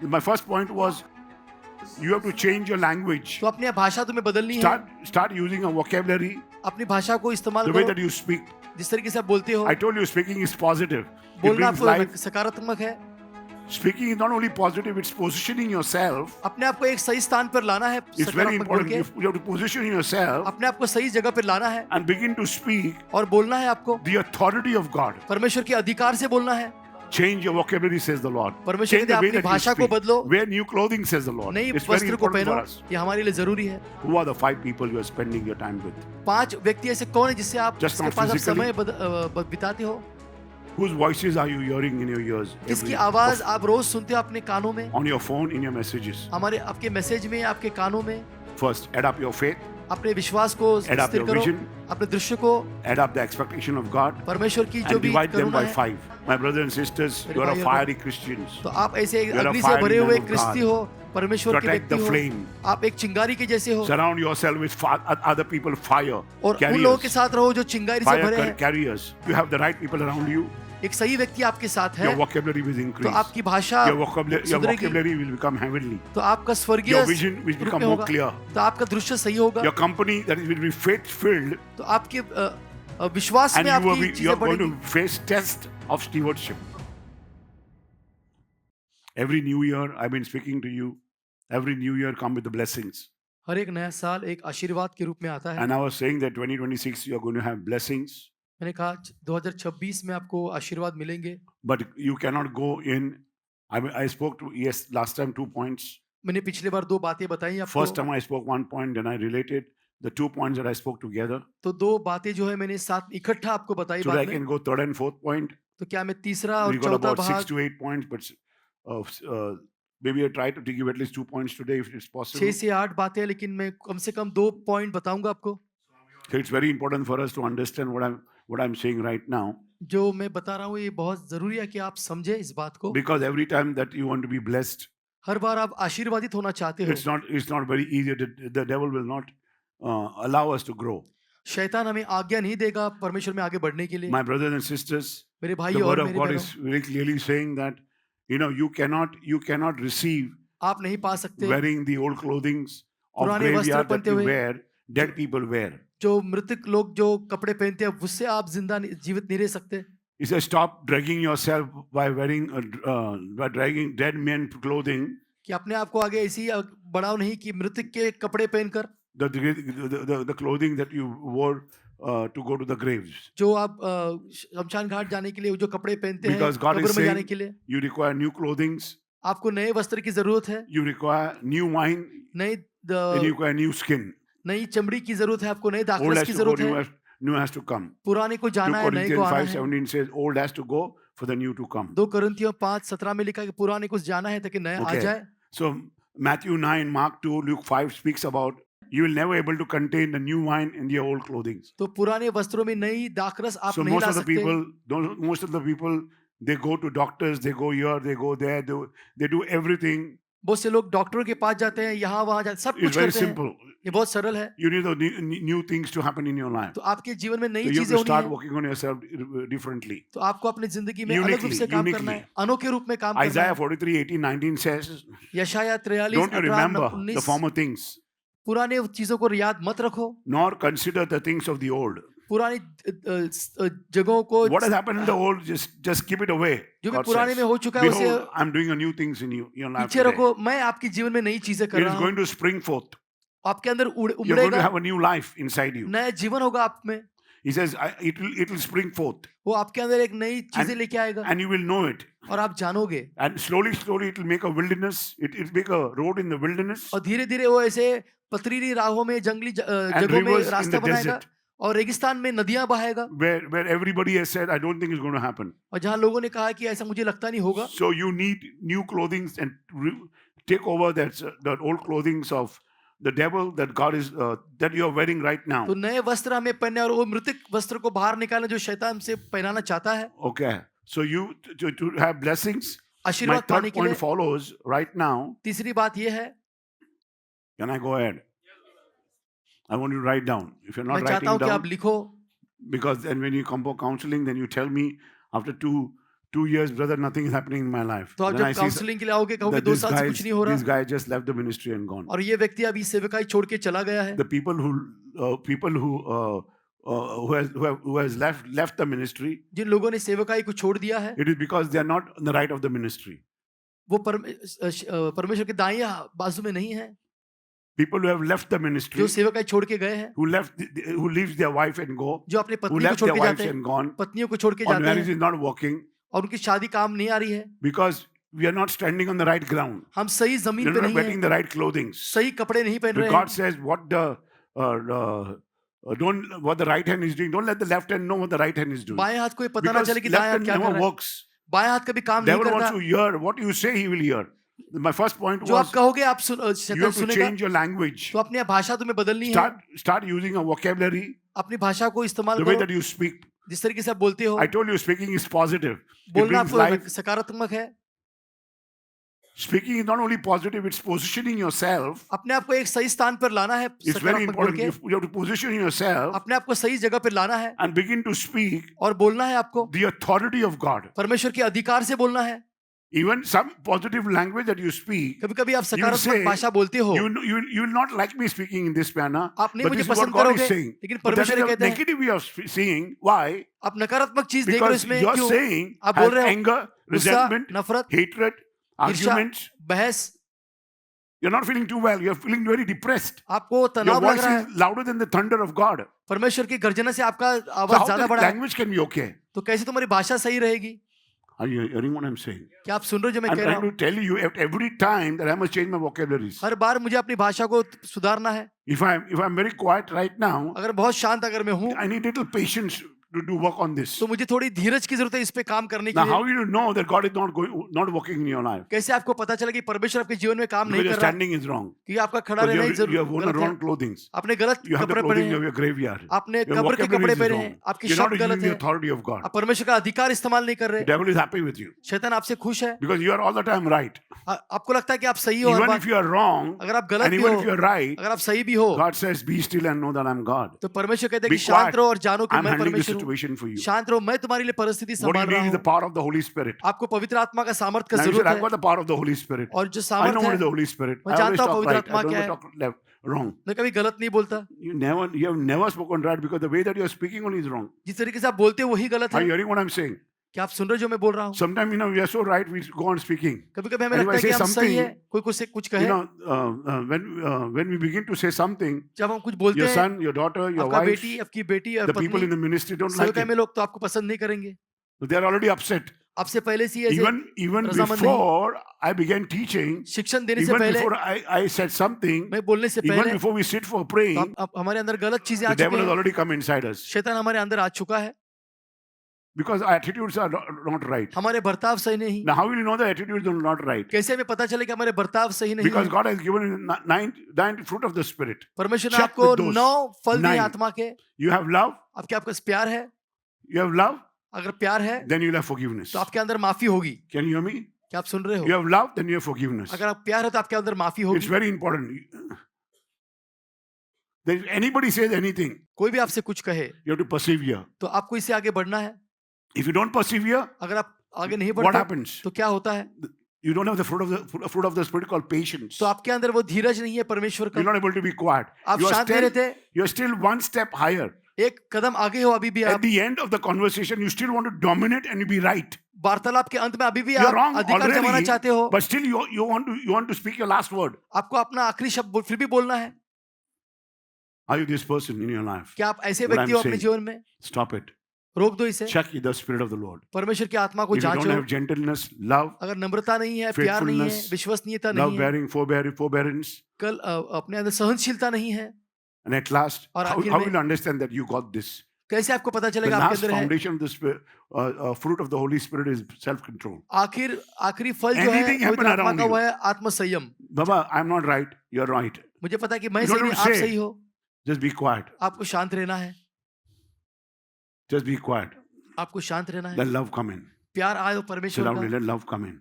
my first point was you have to change your language. तो अपनी भाषा तुम्हें बदलनी है. Start using a vocabulary, अपनी भाषा को इस्तेमाल the way करो that you speak. जिस तरीके से आप बोलते हो. I told you speaking is positive. It बोलना brings आपको life. सकारात्मक है. Speaking is not only positive, it's positioning yourself. अपने आप को एक सही स्थान पर लाना है. It's very सकारात्मक बोल important. के You have to position yourself अपने आप को सही जगह पर लाना है and begin to speak और बोलना है आपको the authority of God. परमेश्वर के अधिकार से बोलना है. Change your vocabulary, says the Lord. परमेश्वर Change कहते the way अपनी that you भाषा को speak. बदलो. Wear new clothing, says the Lord. नई It's very वस्त्र को important पहनो. for us. ये हमारे लिए जरूरी है. Who are the 5 people you are spending your time with? 5 व्यक्ति ऐसे कौन है जिससे आप Just जिसके not पास आप physically. समय बिताते हो. Whose voices are you hearing in your ears? किसकी every- आवाज आप रोज सुनते हो अपने कानों में. On your phone, in your messages. हमारे आपके मैसेज में आपके कानों में. First, add up your faith, अपने विश्वास को Add up स्थिर your करो. vision. अपने दृश्य को add up the expectation of God, परमेश्वर की जो and भी divide them करुणा by है. 5. My brothers and sisters, मेरे you are a भाइयों को- fiery Christians. तो आप ऐसे You are a अग्नि से fiery भरे man हुए of क्रिस्ती God. हो. परमेश्वर के Protect व्यक्ति the हो. flame. आप एक चिंगारी के जैसे हो. Surround yourself with other people fire और उन लोगों के carriers, साथ रहो जो चिंगारी से भरे fire हैं. carriers. You have the right people around you. एक सही व्यक्ति आपके साथ है Your vocabulary will तो increase. आपकी भाषा Your सुधरेगी. vocabulary will become heavenly. तो आपका स्वर्गीय Your vision will रूप become में more होगा. clear. तो आपका दृश्य सही होगा. Your company that will be faith-filled, तो आपके विश्वास and में you आपकी are चीजें going बढ़ेगी. to face test of stewardship. Every new year, I've been speaking to you. Every new year come with the blessings. हर एक नया साल एक आशीर्वाद के रूप में आता है. And I was saying that 2026 you are going to have blessings, मैंने कहा 2026 में आपको आशीर्वाद मिलेंगे. but you cannot go in. I spoke to last time 2 points. मैंने पिछले बार 2 बातें बताई First आपको. time I spoke 1 point, then I related the 2 points that I spoke together. तो 2 बातें जो है मैंने साथ इकट्ठा आपको बताई Today I बाद में. can go 3rd and 4th point. तो क्या मैं तीसरा और We got चौथा about 6 भाग to 8 points, but maybe I try to give you at least 2 points today if it's 6 possible. से 8 बातें, लेकिन मैं कम से कम 2 पॉइंट बताऊंगा आपको. So it's very important for us to understand what I'm saying right now, जो मैं बता रहा हूँ ये बहुत जरूरी है कि आप समझे इस बात को. because every time that you want to be blessed, हर बार आप आशीर्वादित होना चाहते हो. it's not very easy. The devil will not allow us to grow. शैतान हमें आज्ञा नहीं देगा परमेश्वर में आगे बढ़ने के लिए. My brothers and sisters, मेरे the भाइयों word और of मेरी God बहनों, is very clearly saying that you cannot receive आप नहीं पा सकते wearing the old clothings of पुराने वस्त्र graveyard that पहनते you हुए. wear, dead people wear. जो मृतक लोग जो कपड़े पहनते हैं उससे आप जीवित नहीं रह सकते. He says, stop dragging yourself by dragging dead men clothing. कि अपने आप को आगे ऐसी बढ़ाओ नहीं कि मृतक के कपड़े पहनकर, The clothing that you wore to go to the graves. जो आप शमशान घाट जाने के लिए जो कपड़े पहनते हैं Because God is कब्र में जाने saying के लिए, you require new clothings, आपको नए वस्त्र की जरूरत है. you require new wine, नई and you require new skin. नई चमड़ी की जरूरत है. आपको नए Old दाखरस has की to go, जरूरत है. new has to come. पुराने को 2 जाना है, नए को Corinthians आना है. 5:17 says, old has to go for the new to come. 2 Corinthiयों 5:17 में लिखा है कि पुराने को जाना है ताकि नया आ Okay. जाए. So Matthew 9, Mark 2, Luke 5 speaks about you will never able to contain the new wine in your old clothing. तो पुराने वस्त्रों में नई दाखरस आप So नहीं most ला of the सकते. people, they go to doctors, they go here, they go there, they do everything. बहुत से लोग डॉक्टरों के पास जाते हैं, यहाँ वहाँ जाते, सब It's कुछ very करते हैं. simple. ये बहुत सरल है. You need the new things to happen in your life. तो आपके जीवन में So नई you have चीजें to होनी start है. working on yourself differently. तो आपको अपनी जिंदगी में अलग रूप से काम Uniquely. करना है, अनोखे रूप में काम करना Isaiah है. 43, 18, 19 says, यशाया 43, don't you 18, remember the 19, former things, पुराने चीजों को याद मत रखो. nor consider the things of the old. पुरानी जगहों को, What has happened in the old, just keep it away. जो भी God पुराने says. में हो चुका है उसे Behold, I'm doing a new things in your life पीछे today. रखो. मैं आपके जीवन में नई चीजें कर It रहा is हूँ. going to spring forth. आपके अंदर You're going to उमड़ेगा, have a new life inside you. नया जीवन होगा आप में. He says, it will spring forth. वो आपके अंदर एक नई चीजें लेके आएगा And you will know it. और आप जानोगे. And slowly, it will make a wilderness. It will make a road in the wilderness. और धीरे धीरे वो ऐसे पथरीली राहों में, जंगली And जगहों में rivers in रास्ता the बनाएगा desert. और रेगिस्तान में नदियां बहाएगा. Where everybody has said, I don't think it's going to happen. और जहाँ लोगों ने कहा कि ऐसा मुझे लगता नहीं होगा. So you need new clothing and take over that old clothing of the devil that God is that you are wearing right now. तो नए वस्त्र हमें पहनने और वो मृतक वस्त्र को बाहर निकालना जो शैतान से पहनाना चाहता है. Okay. So you to have blessings. My आशीर्वाद पाने third के लिए point follows right now. तीसरी बात ये है, Can I go ahead? I want you to write down. If you're मैं not चाहता writing हूँ कि आप down, लिखो. because then when you come for counseling, then you tell me after 2 years, brother, nothing is happening in my life. तो आप Then I जब see counselling के लिए आओगे कहोगे that 2 साल से कुछ नहीं हो this रहा guy just left the ministry and gone. और ये व्यक्ति अभी सेवकाई छोड़ के चला गया है. The people who has left the ministry, जिन लोगों ने सेवकाई को छोड़ दिया है it is because they are not on the right of the ministry. वो परमेश्वर के दाएं बाजू में नहीं है. People who have left the ministry, जो सेवकाई छोड़ के गए हैं, who leaves their wife and go, जो अपनी who पत्नी को left छोड़ their के wives जाते हैं, and gone, पत्नियों को छोड़ के or जाते marriage हैं is not working और उनकी शादी काम नहीं आ रही है. because we are not standing on the right ground. हम सही We जमीन are पे not नहीं wearing है, the right clothing. सही कपड़े नहीं पहन But रहे God हैं. says what the right hand is doing. Don't let the left hand know what the right hand is doing. बाएं हाथ को ये पता ना Because चले कि left दाएं हाथ hand क्या कर never रहा है. works. बाएं हाथ कभी काम नहीं Devil wants करता. to hear what you say. He will hear. My first point जो आप was कहोगे आप you शैतान have to सुनेगा. change your language. तो अपनी भाषा तुम्हें बदलनी है. Start using a vocabulary अपनी भाषा को इस्तेमाल the way करो that you speak. जिस तरीके से आप बोलते हो. I told you speaking is positive. It बोलना brings आपको life. सकारात्मक है. Speaking is not only positive, it's positioning yourself. अपने आप को एक सही स्थान पर लाना है. It's very सकारात्मक बोल important. के You have to position yourself अपने आप को सही जगह पर लाना है and begin to speak और बोलना है आपको the authority of God. परमेश्वर के अधिकार से बोलना है. Even some positive language that you speak, कभी कभी आप say, सकारात्मक भाषा बोलते हो. you will not like me speaking in this manner, आप नहीं but मुझे this is what पसंद God करोगे is saying. लेकिन But that is परमेश्वर a कहते हैं negative way of seeing. Why? आप नकारात्मक चीज देख रहे हो Because इसमें. you're क्यों? saying आप बोल has रहे हो anger, गुस्सा, resentment, नफरत, hatred, ईर्ष्या, arguments. बहस. You're not feeling too well. You're feeling very depressed. आपको Your तनाव लग voice रहा है. is louder than the thunder of God. परमेश्वर की गर्जना से आपका So आवाज how ज्यादा the बड़ा है. language can be okay? तो कैसे तुम्हारी भाषा सही रहेगी? Are you hearing what I'm saying? क्या आप सुन रहे हो जो मैं I'm कह रहा trying हूँ? to tell you at every time that I must change my vocabularies. हर बार मुझे अपनी भाषा को सुधारना है. If I'm very quiet right now, अगर बहुत शांत अगर मैं हूँ I need little patience to do work on this. तो मुझे थोड़ी धीरज की जरूरत है इस पे काम करने के Now, लिए. how do you know that God is not working in your life? कैसे आपको पता चला कि परमेश्वर आपके जीवन में काम नहीं Because your कर रहा? standing is wrong. कि आपका खड़ा Because रहना ही you have जरूर worn the गलत wrong है. clothing. आपने गलत You have the कपड़े clothing पहने of हैं. your graveyard. आपने Your कब्र के vocabulary कपड़े is पहने wrong. हैं. आपकी You're not शब्द गलत using the है. authority of God. आप परमेश्वर का अधिकार इस्तेमाल नहीं कर The रहे. devil is happy with you शैतान आपसे खुश है. because you are all the time right. आपको लगता है कि आप सही हो हर Even bar. if you are wrong, अगर आप गलत and भी even हो, if you are right, अगर आप सही भी हो, God says, "Be still and know that I'm God." तो परमेश्वर कहते हैं Be कि शांत quiet. रहो और जानो कि I'm मैं handling the परमेश्वर हूँ. situation for you. शांत रहो, मैं तुम्हारे लिए परिस्थिति What do you संभाल रहा need is the हूँ. power of the Holy Spirit. आपको पवित्र आत्मा का सामर्थ का Now you said, जरूरत "I've got है. the power of the Holy Spirit." और जो I सामर्थ know what है is the Holy Spirit. मैं I always जानता हूँ talk पवित्र right. I आत्मा don't क्या ever है. talk left, wrong. मैं कभी गलत नहीं बोलता. You have never spoken right because the way that you are speaking only is wrong. जिस तरीके से आप बोलते हो वही गलत Are you है. hearing what I'm saying? क्या आप सुन रहे हो जो मैं बोल रहा हूँ? Sometimes we are so right, we go on speaking. कभी कभी हमें And if लगता I है कि say हम सही है. something, कोई कुछ कहे. When we begin to say something, जब हम कुछ बोलते your हैं, son, your daughter, your आपका wife, बेटी, आपकी बेटी और the people in पत्नी, the ministry don't like सेवकाई it. में लोग तो आपको पसंद नहीं करेंगे. They are already upset. आपसे पहले से ही ऐसे Even रजामंद before I began teaching, शिक्षण देने से even पहले, before I said something, मैं बोलने से even पहले, before we sit for praying, अब हमारे अंदर गलत चीजें आ the devil चुकी has हैं. already come inside us शैतान हमारे अंदर आ चुका है. because our attitudes are not right. हमारे बर्ताव सही नहीं. Now, how will you know the attitudes are not right? कैसे हमें पता चले कि हमारे बर्ताव सही नहीं Because है? God has given you nine fruit of the Spirit. परमेश्वर ने Check आपको with those 9 फल दिए 9. आत्मा के. You have love, आपके आपका प्यार है. you have love, अगर प्यार है then you'll have forgiveness. तो आपके अंदर माफी होगी. Can you hear me? क्या आप सुन रहे You हो? have love, then you have forgiveness. अगर आप प्यार है तो आपके अंदर माफी It's होगी. very important. If anybody says anything, कोई भी आपसे कुछ कहे you have to persevere. तो आपको इससे आगे बढ़ना है. If you don't persevere, अगर आप आगे नहीं what बढ़ते happens? तो क्या होता है? You don't have the fruit of the Spirit called patience. तो आपके अंदर वो धीरज नहीं है परमेश्वर You're का. not able to be quiet. आप You are शांत नहीं still, रहते. you are still one step higher. एक कदम आगे हो अभी भी At आप. the end of the conversation, you still want to dominate and be right. वार्तालाप के अंत में अभी भी You're आप wrong अधिकार जमाना already, चाहते हो. but still you want to speak your last word. आपको अपना आखिरी शब्द फिर भी बोलना है. Are you this person in your life? क्या आप ऐसे What व्यक्ति I'm हो अपने saying. जीवन में? Stop it. रोक दो इसे. Check the Spirit of the Lord. परमेश्वर की आत्मा को If you don't जांचो. have gentleness, love, अगर नम्रता नहीं है, प्यार नहीं है, faithfulness, विश्वसनीयता love नहीं है, bearing, forbearance, कल अपने अंदर सहनशीलता नहीं है, and at last, और how आखिर will में- you understand that you got this? कैसे आपको पता The चलेगा आपके last अंदर है? foundation of the spirit, fruit of the Holy Spirit is self-control. आखिरी फल जो है Anything happen पवित्र आत्मा around का you. वो है आत्मसंयम. Baba, I'm not right. You're right. मुझे पता है कि मैं You सही don't नहीं, have to आप say. सही हो. Just be quiet. आपको शांत रहना है. Just be quiet. आपको शांत रहना है. Let love come in. प्यार आयो Say परमेश्वर loudly, का. let love come in.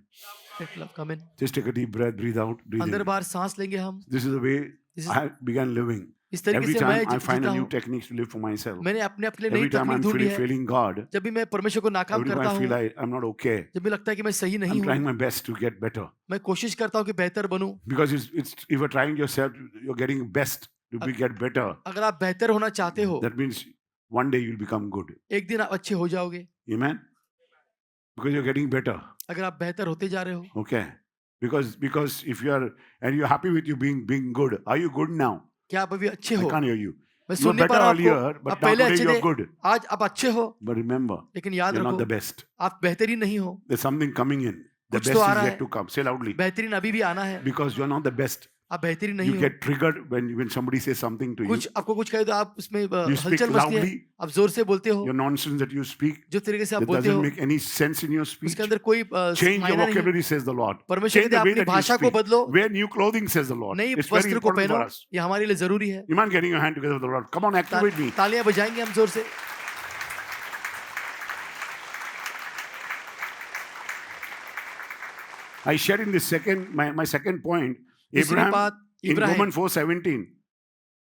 Let love come in. Just take a deep breath, breathe out, breathe अंदर in. बाहर सांस लेंगे हम. This is the way This is- I began living. इस तरीके Every से time मैं I find जीता a new हूँ। techniques to live for myself. मैंने अपने आप के लिए नई Every time तकनीक I'm ढूंढी है। failing God. जब भी मैं परमेश्वर को नाकाम Every time करता I feel हूँ, I'm not okay. जब भी लगता है कि मैं सही नहीं I'm trying हूँ, my best to get better. मैं कोशिश करता हूँ कि बेहतर बनूं। Because it's if you're trying yourself, you're getting best to get better. अगर आप बेहतर होना चाहते हो, That means one day you'll become good. एक दिन आप अच्छे हो जाओगे। Amen? Because you're getting better. अगर आप बेहतर होते जा रहे हो, Okay. Because if you're happy with you being good, are you good now? क्या आप अभी अच्छे I हो? can't hear you. मैं You were सुन नहीं पा better रहा हूं earlier, आपको। but आप now पहले today अच्छे you're थे, good. आज आप अच्छे हो, But remember, लेकिन याद you're not रखो the best. आप बेहतरीन नहीं हो। There's something coming in. The कुछ best तो आ is रहा yet है, to come. Say loudly. बेहतरीन अभी भी आना है। Because you're not the best. आप बेहतरीन You नहीं हो। get triggered when somebody says something to you. कुछ आपको कुछ कहे तो आप उसमें You speak हलचल मचती है, loudly. आप जोर से बोलते हो। Your nonsense that you speak, जो तरीके से आप that बोलते doesn't हो, make any sense in your speech. उसके अंदर कोई Change your मायना नहीं है। vocabulary, says the Lord. परमेश्वर Change कहते the हैं way अपनी that you भाषा को speak. बदलो, Wear new clothing, says the Lord. नई It's very वस्त्र को important पहनो, for us. ये हमारे लिए जरूरी है। You mind getting your hand together with the Lord? Come on, activate me. तालियां बजाएंगे हम जोर से। I shared in this my second point, दूसरी Abraham बात, in इब्राहिम Romans 4:17.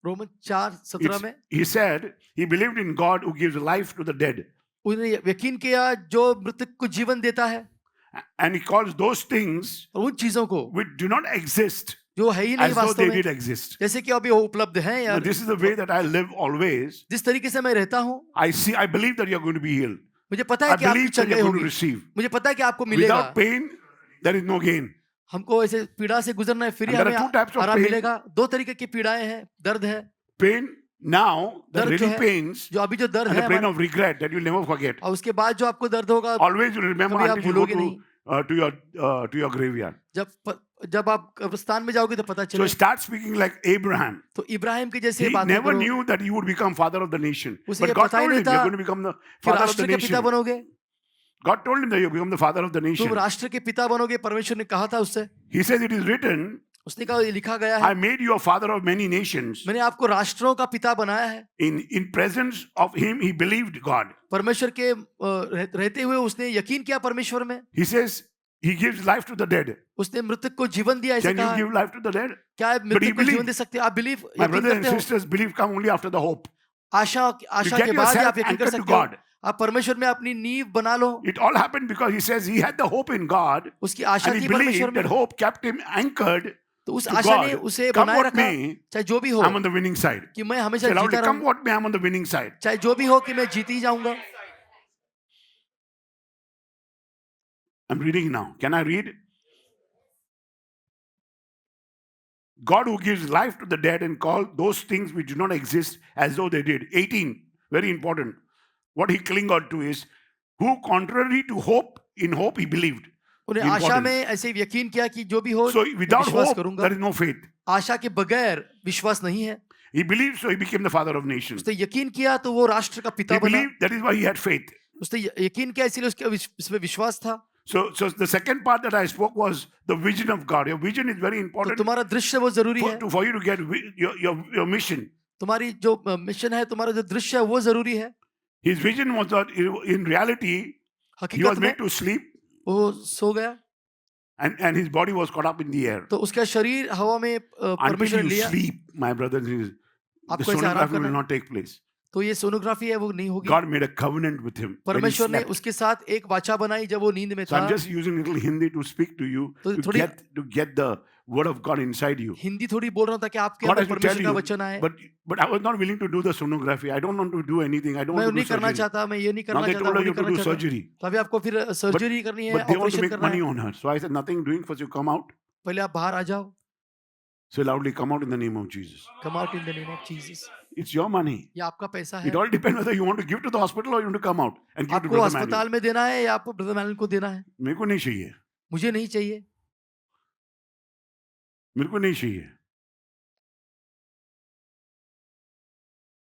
रोमन 4:17 में He said he believed in God who gives life to the dead, उन्होंने यकीन किया जो मृतक को जीवन देता है, and he calls those things और उन चीजों को which do not exist जो है ही नहीं as though वास्तव they में, did exist. जैसे कि अभी वो उपलब्ध है Now, यार। this is the way that I live always. जिस तरीके से मैं रहता हूँ, I believe that you're going to be healed. मुझे पता I है कि आपकी believe that चंगाई you're going to होगी, receive. मुझे पता है कि आपको मिलेगा। Without pain, there is no gain. हमको ऐसे पीड़ा से गुजरना है, फिर ही And there are हमें two types of आराम pain. मिलेगा। दो तरीके की पीड़ाएं हैं, दर्द है, Pain now, the दर्द जो really है, pains, जो अभी जो दर्द and है the pain हमारा, of regret that you'll never forget. और उसके बाद जो आपको दर्द होगा Always you remember कभी आप until you go भूलोगे नहीं। to your graveyard. जब आप कब्रिस्तान में जाओगे तो पता So चले। start speaking like Abraham. तो इब्राहिम के जैसे He बातें never करो knew that he would become father of the nation. उसे But ये God पता ही told नहीं him, था you're going to become the कि father of राष्ट्र the के पिता nation. बनोगे, God told him that you'll become the father of the nation. तुम राष्ट्र के पिता बनोगे, परमेश्वर ने कहा था उससे। He says it is written, उसने कहा ये लिखा गया I है, made you a father of many nations. मैंने आपको राष्ट्रों का पिता बनाया है। In presence of him, he believed God. परमेश्वर के रहते हुए उसने यकीन किया परमेश्वर में। He says he gives life to the dead. उसने मृतक को जीवन दिया, ऐसे Can you कहा। give life to the dead? क्या आप But he मृतक को जीवन believed. दे सकते हो? आप बिलीव My यकीन brothers and करते हो? sisters, belief come only after the hope. Asha You के get बाद ही yourself आप यकीन कर anchored to सकते हो। God. आप परमेश्वर में अपनी नींव बना लो। It all happened because he says he had the hope in God, उसकी आशा and थी he परमेश्वर believed में, that hope kept him anchored तो उस to आशा ने God. उसे Come बनाए what रखा, may, चाहे जो भी हो, I'm on the winning side. कि मैं हमेशा Say loudly, जीता come रहूं, what may, I'm on the winning side. चाहे जो भी हो कि मैं जीत ही जाऊंगा। I'm reading now. Can I read? God who gives life to the dead and call those things which do not exist as though they did. 18, very important. What he clung on to is, who contrary to hope, in hope he believed. उन्हें आशा Important. में ऐसे यकीन किया कि जो भी हो So मैं without विश्वास hope, करूंगा। there is no faith. आशा के बगैर विश्वास नहीं है। He believed, so he became the father of nations. उसने यकीन किया तो वो राष्ट्र का पिता He बना। believed, that is why he had faith. उसने यकीन किया इसीलिए उसके इसमें विश्वास था। So the second part that I spoke was the vision of God. Your vision is very तो important तुम्हारा दृश्य वो जरूरी है, for you to get your mission. तुम्हारी जो मिशन है, तुम्हारा जो दृश्य है वो जरूरी है। His vision was that in reality, he was हकीकत में made to sleep, वो सो गया, and his body was caught up in the air. तो उसका शरीर हवा में Until परमेश्वर ने you लिया। sleep, my brothers and sisters, the आपको ऐसे आराम sonography करना will है। not take place. तो ये सोनोग्राफी है वो नहीं होगी। God made a covenant with him when he परमेश्वर ने slept. उसके साथ एक वाचा बनाई जब वो नींद में So था। I'm just using little Hindi to speak to you तो to थोड़ी get the word of God inside you. Hindi थोड़ी बोल रहा था कि आपके God अंदर has to tell परमेश्वर का you, वचन आए। but I was not willing to do the sonography. I don't want to do anything. I don't मैं want to नहीं do करना surgery. चाहता, मैं ये नहीं Now करना they चाहता, told वो her you नहीं have to करना do चाहता। surgery. तो अभी आपको फिर सर्जरी करनी है, But they want to operation make करना money है। on her. So I said, nothing doing. First you come out. पहले आप बाहर आ जाओ। Say loudly, come out in the name of Jesus. Come out in the name of Jesus. It's your money. ये आपका पैसा है। It all depends whether you want to give to the hospital or you want to come out and give to आपको Brother Manuel. अस्पताल में देना है या आपको ब्रदर मैनुअल को देना है? मेरे को नहीं चाहिए. मुझे नहीं चाहिए। मेरे को नहीं चाहिए.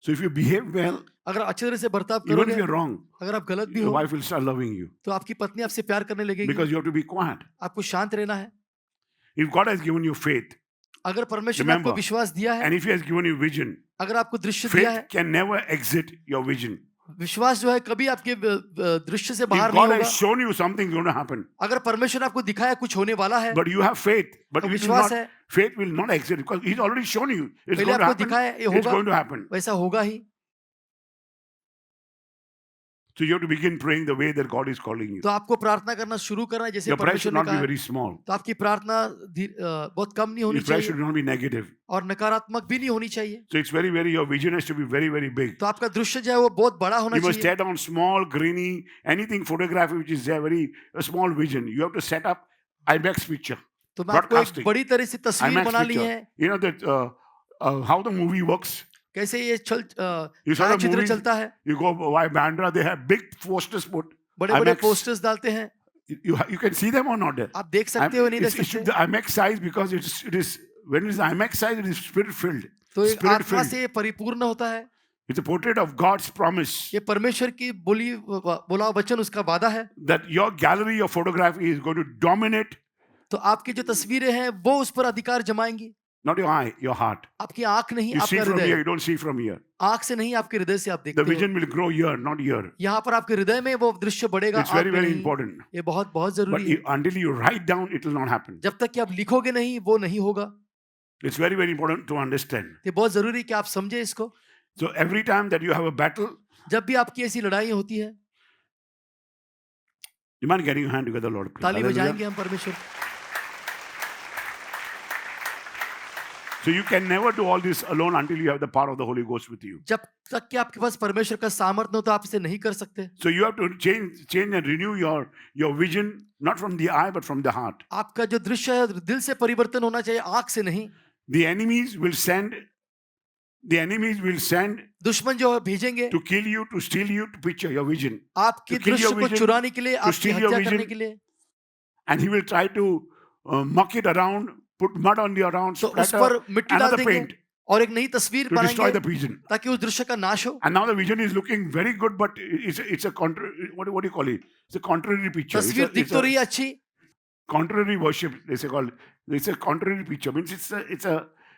So if you behave well, अगर अच्छे तरह से बर्ताव even if करोगे, you're wrong, अगर आप गलत भी your हो, wife will start loving you तो आपकी पत्नी आपसे प्यार करने लगेगी। because you have to be quiet. आपको शांत रहना है। If God has given you faith, अगर परमेश्वर ने आपको remember, विश्वास दिया है, and if He has given you vision, अगर आपको दृश्य दिया faith है, can never exit your vision. विश्वास जो है कभी आपके दृश्य से If बाहर नहीं God होगा. has shown you something is going to happen, अगर परमेश्वर ने आपको दिखाया कुछ होने वाला है, but you have faith, but तो it will विश्वास not, है, faith will not exist because He's already shown you it's पहले going to आपको happen. दिखाया ये It's होगा, going to happen. वैसा होगा ही. So you have to begin praying the way that God is calling you. तो आपको प्रार्थना करना शुरू करना है जैसे Your prayer परमेश्वर should ने not be कहा है. very small. तो आपकी प्रार्थना बहुत कम नहीं होनी Your prayer चाहिए should not be negative. और नकारात्मक भी नहीं होनी चाहिए. So it's very, very, your vision has to be very, very big. तो आपका दृश्य जो है वो बहुत बड़ा होना You must चाहिए. tear down small, grainy, anything photography which is there, very a small vision. You have to set up IMAX picture, तो मैं आपको एक broadcasting, बड़ी तरह से तस्वीर IMAX बना ली picture. है. You know that how the movie works. कैसे ये You saw the छायाचित्र movie. चलता है. You go why Bandra, they have big posters put. बड़े बड़े IMAX. पोस्टर्स डालते हैं. You can see them or not there. आप देख सकते हो नहीं देख It should सकते. the IMAX size because it is when it is IMAX size it is spirit filled. तो एक Spirit आत्मा filled. से परिपूर्ण होता है. It's a portrait of God's promise ये परमेश्वर की बोला वचन उसका वादा है. that your gallery of photography is going to dominate तो आपकी जो तस्वीरें हैं वो उस पर अधिकार जमाएंगी. not your eye, your heart. आपकी आंख नहीं, You see आपका from here, हृदय. you don't see from here. आंख से नहीं, आपके हृदय से आप The देखते हो. vision will grow here, not here. यहाँ पर आपके हृदय में वो दृश्य बढ़ेगा. It's आंख very, में very नहीं. important. ये बहुत बहुत But जरूरी है. until you write down, it will not happen. जब तक कि आप लिखोगे नहीं वो नहीं होगा. It's very, very important to understand. ये बहुत जरूरी है कि आप समझे इसको. So every time that you have a battle, जब भी आपकी ऐसी लड़ाई होती है, you mind getting your hand together, Lord. Please. ताली Hallelujah. बजाएंगे हम परमेश्वर. So you can never do all this alone until you have the power of the Holy Ghost with you. जब तक कि आपके पास परमेश्वर का सामर्थ्य हो तो आप इसे नहीं कर सकते. So you have to change and renew your vision, not from the eye but from the heart. आपका जो दृश्य है दिल से परिवर्तन होना चाहिए, आंख से नहीं. The enemies will send दुश्मन जो है भेजेंगे to kill you, to steal you, to picture your vision. आपके to kill your दृश्य को vision, चुराने के लिए, आपकी steal your हत्या करने vision. के लिए. And he will try to muck it around, put mud on the around, तो उस splatter पर मिट्टी डाल another देंगे paint और एक नई तस्वीर to destroy the बनाएंगे vision. ताकि उस दृश्य का नाश हो. And now the vision is looking very good, but it's a what do you call it? It's a contrary picture. तस्वीर दिख तो रही है अच्छी, Contrary worship, they say called. It's a contrary picture. Means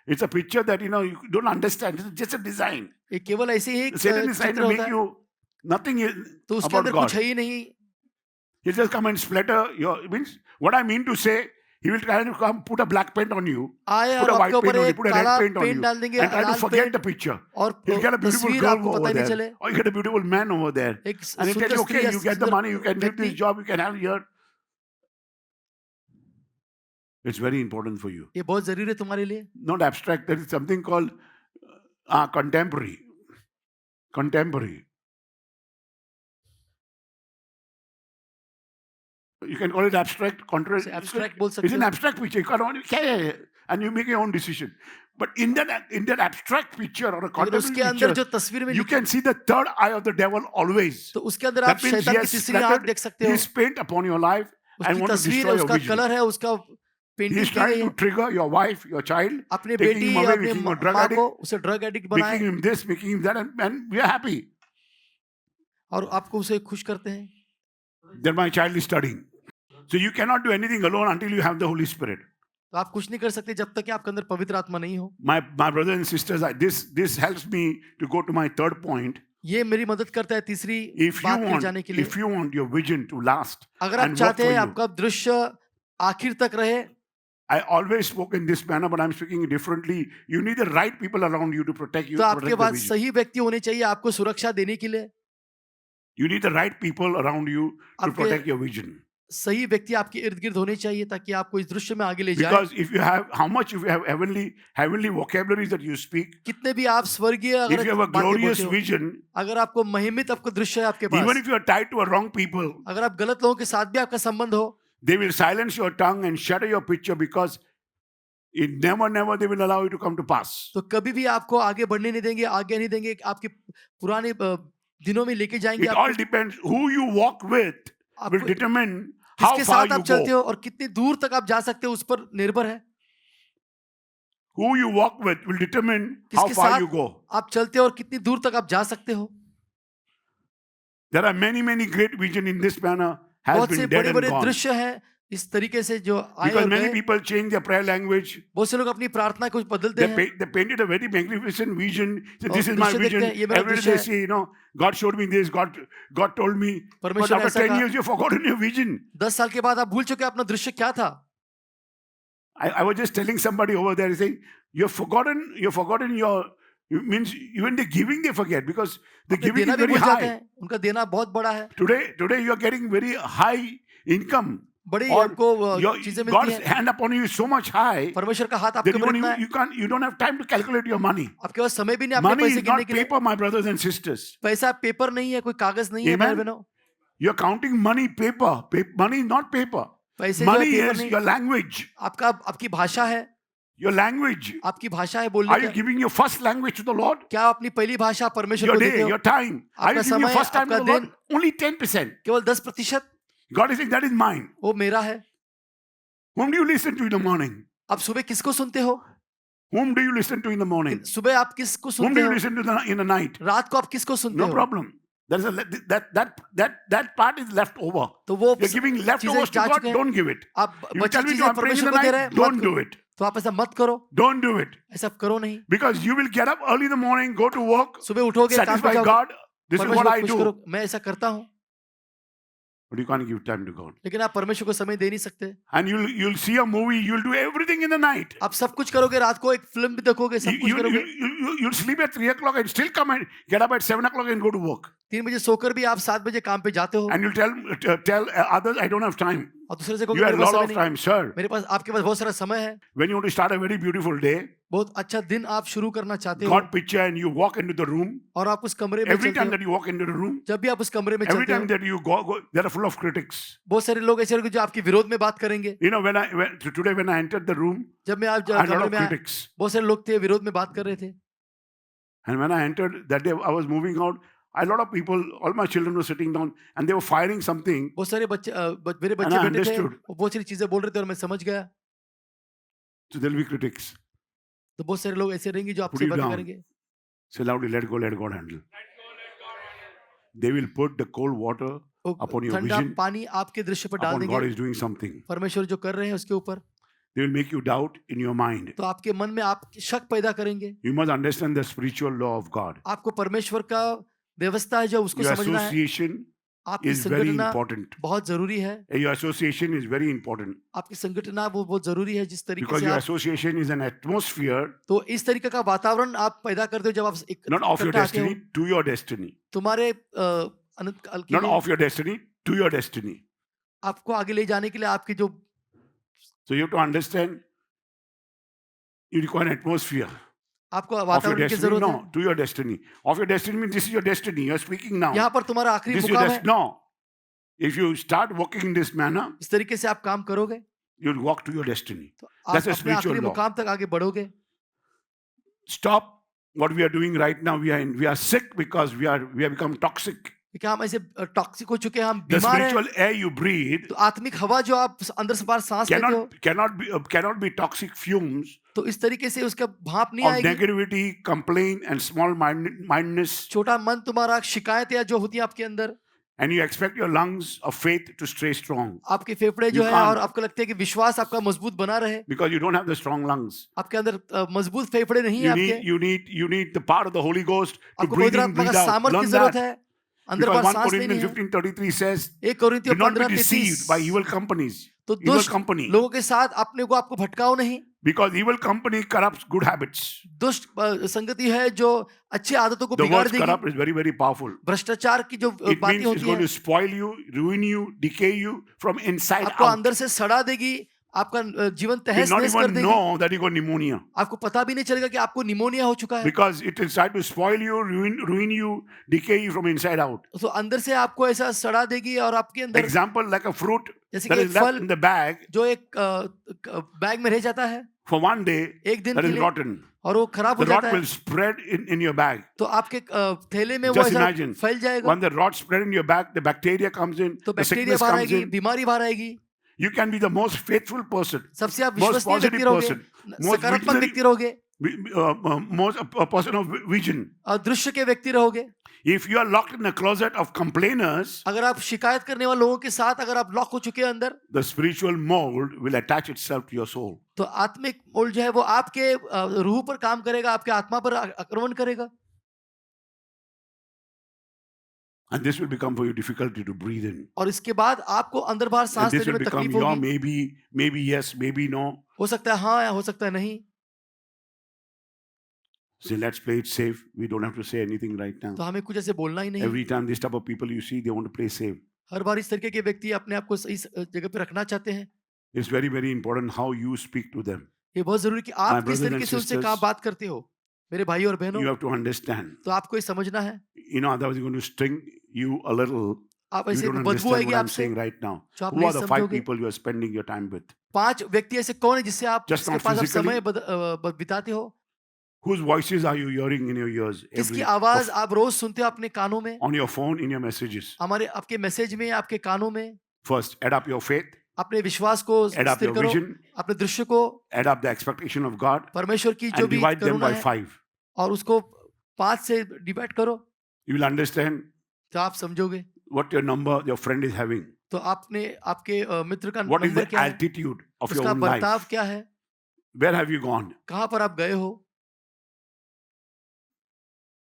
it's a picture that you don't understand. It's just a design. ये केवल ऐसे ही एक Satan is trying चित्र to होता make है. you nothing तो उसके about अंदर God. कुछ है ही नहीं. He'll just come and splatter your. Means what I mean to say, he will try to come put a black paint on you, आए put और a white आपके paint ऊपर on you, एक put a काला red paint on paint you, डाल देंगे, and try to लाल forget paint, the picture. और He'll get a beautiful तस्वीर girl आपको over पता ही नहीं there, चले. or you get a beautiful man over there, एक and he'll tell सुंदर you, स्त्री okay, या you get the सुंदर money, you can get this व्यक्ति. job, you can have here. It's very important for you. ये बहुत जरूरी है तुम्हारे लिए. Not abstract. There is something called contemporary. Contemporary. You can call it abstract. Contrary. इसे abstract बोल It's सकते an हो. abstract picture. You can't only and you make your own decision. But in that abstract picture or a लेकिन उसके contemporary अंदर जो picture, तस्वीर में you can see the third eye of the devil always. तो उसके अंदर आप That means he शैतान की has तीसरी आंख splattered देख सकते हो. his paint upon your life and उसकी want to तस्वीर destroy है, your उसका vision. कलर है, उसका He पेंटिंग is की trying गई to है. trigger your wife, your child, अपने taking बेटी him या away, अपने making him a drug माँ addict, को उसे ड्रग एडिक्ट making बनाए him this, making him that, and we are happy. और आपको उसे खुश करते हैं. Then my child is studying. So you cannot do anything alone until you have the Holy Spirit. तो आप कुछ नहीं कर सकते जब तक कि आपके अंदर पवित्र आत्मा नहीं हो. My brothers and sisters, this helps me to go to my third point. ये मेरी मदद करता है तीसरी If बात पे जाने के लिए. you want your vision to last अगर आप and work चाहते for हैं you, आपका दृश्य आखिर तक रहे, I always spoke in this manner, but I'm speaking differently. You need the right people around you to protect you. तो आपके Protect the पास vision. सही व्यक्ति होने चाहिए आपको सुरक्षा देने के लिए. You need the right people around you to आपके protect your vision. सही व्यक्ति आपके इर्द गिर्द होने चाहिए ताकि आपको इस दृश्य में आगे ले जाए. Because if you have heavenly vocabularies that you speak, कितने भी आप स्वर्गीय if अगर you have a बातें glorious बोलते हो, vision, अगर आपको महिमित आपको दृश्य है आपके even pass, if you are tied to a wrong people, अगर आप गलत लोगों के साथ भी आपका संबंध हो, they will silence your tongue and shatter your picture because it never they will allow you to come to pass. तो कभी भी आपको आगे बढ़ने नहीं देंगे, आगे नहीं देंगे. आपके पुराने दिनों में लेके जाएंगे. It all depends who you walk with will आपको determine how किसके far साथ you आप चलते go. हो और कितनी दूर तक आप जा सकते हो उस पर निर्भर है. Who you walk with will determine how किसके far साथ you go. आप चलते हो और कितनी दूर तक आप जा सकते हो. There are many great vision in this manner has बहुत been से dead बड़े and बड़े gone. दृश्य हैं इस तरीके से जो आए Because और many गए, people change their prayer language. बहुत से लोग अपनी प्रार्थना कुछ बदलते हैं। They painted a very magnificent vision. Say, और this is my दृश्य देखते vision. हैं, ये मेरा Every day दृश्य they है। say, God showed me this. God told me. But परमेश्वर ने after ऐसा 10 कहा। years, you've forgotten your vision. 10 साल के बाद आप भूल चुके अपना दृश्य क्या था। I was just telling somebody over there, saying, you've forgotten your, it means even the giving they forget because the अपने giving देना is भी very भूल जाते high. हैं, उनका देना बहुत बड़ा है। Today you are getting very high income. बड़ी Or आपको चीजें मिलती God's हैं। hand upon you is so much high परमेश्वर का हाथ that आपके ऊपर इतना है, you don't have time to calculate your money. आपके पास समय भी नहीं अपने Money पैसे is गिनने not के लिए। paper, my brothers and sisters. पैसा पेपर नहीं है, कोई कागज नहीं है भाई Amen. बहनों। You're counting money, paper. Money is not paper. पैसे जो है Money पेपर is नहीं, your language. आपकी भाषा है, Your language. आपकी भाषा है Are बोलने you का। giving your first language to the Lord? क्या आप अपनी पहली भाषा परमेश्वर Your को देते day, हो? your time. Are you आपका giving your समय, first time to आपका the Lord? दिन Only 10%. केवल 10%, God is saying that is mine. वो मेरा है। Whom do you listen to in the morning? आप सुबह किसको सुनते हो? Whom do you listen to in the morning? सुबह आप किसको Whom सुनते do you हो? listen to in the night? रात को आप किसको सुनते No हो? problem. There's that part is left over. तो वो You're giving चीजें leftovers to जा God. चुके हैं। Don't give it. आप You बची tell me चीजें I'm praying in परमेश्वर the को दे रहे night. हैं, Don't मत do करो। it. तो आप ऐसा मत करो, Don't do it. ऐसा करो नहीं। Because you will get up early in the morning, go to work, सुबह उठोगे, काम पे satisfy जाओगे, God. This is what परमेश्वर I को खुश do. करो, मैं ऐसा करता हूँ। But you can't give time to God. लेकिन आप परमेश्वर को समय दे नहीं सकते। And you'll see a movie, you'll do everything in the night. आप सब कुछ करोगे, रात को एक फिल्म भी देखोगे, सब कुछ करोगे। You'll sleep at 3 o'clock and still come and get up at 7 o'clock and go to work. 3 बजे सोकर भी आप 7 बजे काम पे जाते हो And you'll tell others, I don't have time. और दूसरे से कहोगे You have मेरे a पास lot समय of नहीं, time, sir. मेरे पास आपके पास बहुत सारा समय है। When you want to start a very beautiful day, बहुत अच्छा दिन आप शुरू करना चाहते हो God picture and you walk into the room. और आप उस कमरे में Every चलते time हो। that you walk into the room, जब भी आप उस कमरे में every चलते हो, time that you go, they are full of critics. बहुत सारे लोग ऐसे होंगे जो आपके विरोध में बात करेंगे। You know, today when I entered the room, जब मैं आप I had a lot कमरे of में आया, critics. बहुत सारे लोग थे विरोध में बात कर रहे थे। And when I entered that day, I was moving out. A lot of people, all my children were sitting down and they were firing something. बहुत सारे बच्चे मेरे And बच्चे I बैठे थे, understood. वो बहुत सारी चीजें बोल रहे थे और मैं समझ गया। So there'll be critics. तो बहुत सारे लोग ऐसे रहेंगे जो Put आपसे it बातें down. करेंगे। Say loudly, let God handle. They will put the cold water वो upon your ठंडा vision, पानी आपके दृश्य पर डाल upon God देंगे। is doing something. परमेश्वर जो कर रहे हैं उसके ऊपर, They will make you doubt in your mind. तो आपके मन में आप शक पैदा करेंगे। You must understand the spiritual law of God. आपको परमेश्वर का व्यवस्था है जो उसको Your समझना है। association आपकी is very संगठना important. बहुत जरूरी है। Your association is very important आपकी संगठना वो बहुत जरूरी है जिस तरीके because से your आप, association is an atmosphere, तो इस तरीके का वातावरण आप पैदा करते हो जब आप not of your इकट्ठा आते हो, destiny, to your destiny. तुम्हारे अनंत काल के Not लिए, of your destiny, to your destiny. आपको आगे ले जाने के लिए आपकी जो, So you have to understand, you require an atmosphere आपको of your वातावरण की destiny. जरूरत है। No, to your destiny. Of your destiny means this is your destiny. You are speaking now. यहाँ पर तुम्हारा आखिरी This is your मुकाम destiny. है। No. If you start walking in this manner, इस तरीके से आप काम करोगे you'll walk to your destiny. तो आप That's a अपने spiritual आखिरी law. मुकाम तक आगे बढ़ोगे। Stop what we are doing right now. We are sick because we have become toxic. क्या हम ऐसे टॉक्सिक हो चुके हैं, हम The बीमार हैं। spiritual air you breathe तो आत्मिक हवा जो आप अंदर से बाहर सांस लेते हो, cannot be toxic fumes तो इस तरीके से उसका भाप नहीं of आएगी। negativity, complaint, and small-mindedness, छोटा मन तुम्हारा, शिकायत या जो होती है आपके अंदर, and you expect your lungs of faith to stay strong आपके फेफड़े जो You है can't. और आपको लगता है कि विश्वास आपका मजबूत बना रहे, because you don't have the strong lungs. आपके अंदर मजबूत फेफड़े नहीं है आपके। You need the power of the Holy Ghost to आपको breathe पवित्र in, आत्मा breathe का out. सामर्थ्य की Learn जरूरत that. है, अंदर Because बाहर 1 सांस लेनी Corinthians है। 15:33 says, 1 "Do कोरिन्थियों not be 15:33, deceived by evil companies." तो Evil दुष्ट company. लोगों के साथ अपने को आपको भटकाओ नहीं। Because evil company corrupts good habits. दुष्ट संगति है जो अच्छी आदतों को The बिगाड़ word देगी। corrupt is very, very powerful. भ्रष्टाचार की जो It बातें means it's होती going हैं, to spoil you, ruin you, decay you from inside आपको out. अंदर से सड़ा देगी, आपका जीवन You तहस not नहस कर even देगी। know that you got pneumonia. आपको पता भी नहीं चलेगा कि आपको निमोनिया हो चुका है। Because it is trying to spoil you, ruin you, decay you from inside out. तो अंदर से आपको ऐसा सड़ा देगी और आपके अंदर Example, like a fruit जैसे that कि is एक left फल in the bag जो एक बैग में रह जाता है for one day, एक दिन that के is लिए, rotten. और वो खराब हो The rot जाता will है, spread in your bag. तो आपके थैले में वो Just ऐसा imagine, फैल जाएगा, when the rot spread in your bag, the bacteria comes in, तो the बैक्टीरिया sickness बाहर comes आएगी, in. बीमारी बाहर आएगी। You can be the most faithful person, सबसे आप most विश्वसनीय व्यक्ति positive रहोगे, person, most सकारात्मक visionary. व्यक्ति रहोगे, a person of vision. दृश्य के व्यक्ति रहोगे। If you are locked in a closet of complainers, अगर आप शिकायत करने वाले लोगों के साथ अगर आप लॉक हो चुके हैं अंदर, the spiritual mold will attach itself to your soul. तो आत्मिक मोल जो है वो आपके रूह पर काम करेगा, आपके आत्मा पर आक्रमण करेगा, And this will become for you difficulty to breathe in. और इसके बाद आपको अंदर बाहर And सांस this लेने will में become तकलीफ your होगी। maybe yes, maybe no. हो सकता है हाँ या हो सकता है नहीं। Say, let's play it safe. We don't have to say anything right now. तो हमें कुछ ऐसे बोलना ही नहीं। Every time this type of people you see, they want to play safe. हर बार इस तरीके के व्यक्ति अपने आप को सही जगह पे रखना चाहते हैं। It's very, very important how you speak to them. ये बहुत जरूरी कि आप किस brothers and तरीके से उनसे sisters, कहाँ बात करते हो। मेरे भाई और बहनों, You have to understand. तो आपको ये समझना है। You know, otherwise you're going to sting you a little. आप You ऐसे don't बदबू understand आएगी what I'm आपसे, saying right now. जो आप Who are नहीं the 5 समझोगे। people you are spending your time with? 5 व्यक्ति ऐसे कौन है जिससे आप Just जिसके not पास आप physically. समय बिताते हो? Whose voices are you hearing in your ears? किसकी Every, आवाज आप रोज सुनते हो अपने कानों में, on your phone, in your messages. हमारे आपके मैसेज में, आपके कानों में? First, add up your faith, अपने विश्वास को add up स्थिर your करो, vision, अपने दृश्य को, add up the expectation of God, परमेश्वर की जो and भी divide them करुणा by है 5. और उसको 5 से डिवाइड करो, You will understand तो आप समझोगे। what your number, your friend is having. तो आपने आपके मित्र का What is नंबर the क्या है, altitude of your उसका own बर्ताव life? क्या है, Where have you gone? कहाँ पर आप गए हो,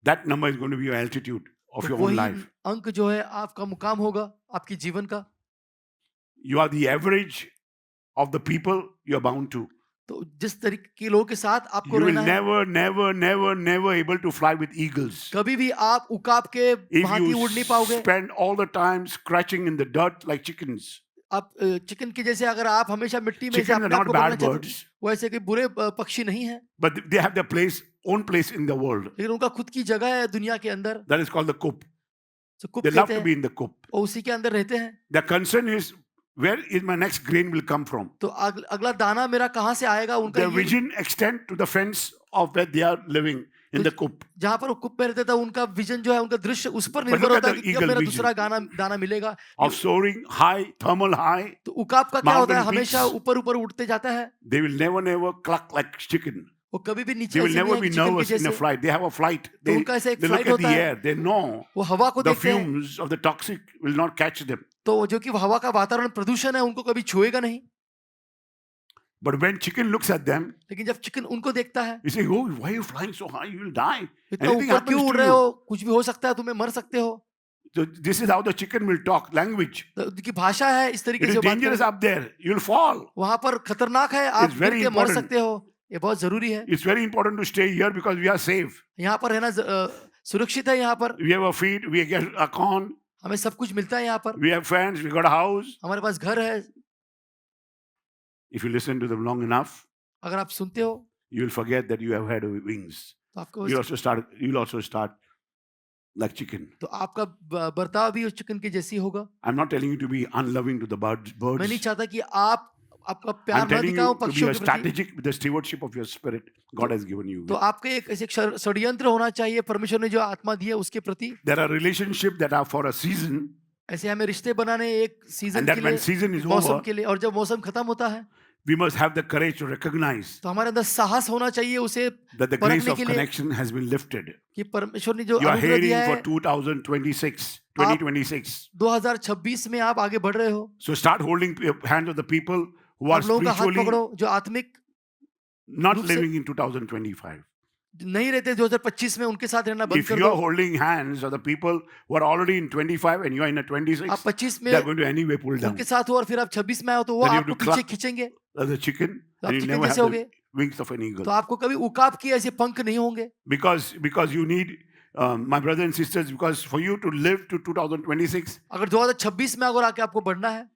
That number is going to be your altitude of तो your own वही life. अंक जो है आपका मुकाम होगा आपके जीवन का। You are the average of the people you are bound to. तो जिस तरीके के लोगों के साथ आपको You will रहना है, never able to fly with eagles. कभी भी आप उकाब के If भांति you उड़ नहीं पाओगे। spend all the time scratching in the dirt like chickens. आप चिकन के जैसे अगर आप हमेशा मिट्टी में से Chickens are अपने आप not को bad पकड़ना चाहते हो, birds, वो ऐसे कोई बुरे पक्षी नहीं है, but they have their own place in the world. लेकिन उनका खुद की जगह है दुनिया के अंदर, That is called the coop. जो कुप They love कहते to हैं, be in the coop. और उसी के अंदर रहते हैं। The concern is where is my next grain will come from. तो अगला दाना मेरा कहाँ से आएगा, उनका Their ये vision extend to the fence of where they are living in the coop. जहाँ पर वो कुप में रहते थे, उनका विजन जो है, उनका दृश्य उस पर But निर्भर look at होता है the कि कब eagle मेरा vision. दूसरा दाना मिलेगा। Of soaring high, thermal high, तो उकाब का क्या होता है, Mountain हमेशा peaks. ऊपर ऊपर उड़ते जाता है, they will never cluck like chicken. वो कभी भी नीचे They will ऐसे नहीं never है be कि चिकन के nervous in a जैसे। flight. They have a flight. तो They, उनका ऐसा एक they look फ्लाइट at होता the है, air. They know वो हवा को the देखते हैं, fumes of the toxic will not catch them. तो जो कि हवा का वातावरण प्रदूषण है उनको कभी छुएगा नहीं। But when chicken looks at them, लेकिन जब चिकन उनको देखता है, you say, "Oh, why are you flying so high? You will die." इतना Anything ऊपर happens क्यों to उड़ रहे you. हो, कुछ भी हो सकता है, तुम्हें मर सकते हो। So this is how the chicken will talk. Language. तो उनकी भाषा है, इस तरीके It से is बात dangerous करें। up there. You'll fall. वहां पर खतरनाक है, आप It's very गिर के मर important. सकते हो, ये बहुत जरूरी है। It's very important to stay here because we are safe. यहाँ पर रहना सुरक्षित है। यहाँ पर We have a feed. We get a corn. हमें सब कुछ मिलता है। यहाँ पर We have friends. We got a house. हमारे पास घर है। If you listen to them long enough, अगर आप सुनते हो you will forget that you have had wings. तो आपको You'll also start like chicken. तो आपका बर्ताव भी उस चिकन के जैसी होगा। I'm not telling you to be unloving to the birds. मैं नहीं चाहता कि आपका I'm प्यार न telling you दिखाओ to be पक्षियों a के प्रति। strategic with the stewardship of your spirit God has given you. तो आपके एक ऐसे षड्यंत्र होना चाहिए परमेश्वर ने जो आत्मा दी है उसके प्रति। There are relationships that are for a season, ऐसे हमें रिश्ते बनाने एक सीजन and के that when लिए, season is मौसम over, के लिए, और जब मौसम खत्म होता है we must have the courage to recognize तो हमारे अंदर साहस होना चाहिए उसे that the grace परखने of के लिए connection has been lifted. कि परमेश्वर ने जो You are अनुग्रह heading दिया for है 2026. 2026 में आप आगे बढ़ रहे हो। So start holding hands of the people who are आप लोगों का हाथ spiritually पकड़ो जो आत्मिक not रूप से- living in 2025. नहीं रहते 2025 में, उनके साथ रहना बंद If कर you are दो। holding hands of the people who are already in 25 and you are in a आप 26, 25 में they are going to anyway pull down. उनके साथ हो और फिर आप 26 में आओ तो वो Then you आपको have to पीछे cluck. खींचेंगे, As a chicken, तो आप and you chicken never have जैसे होगे, the wings of an eagle. तो आपको कभी उकाब की ऐसे पंख नहीं होंगे। Because you need, my brothers and sisters, because for you to live to 2026, अगर 2026 में अगर आके आपको बढ़ना है,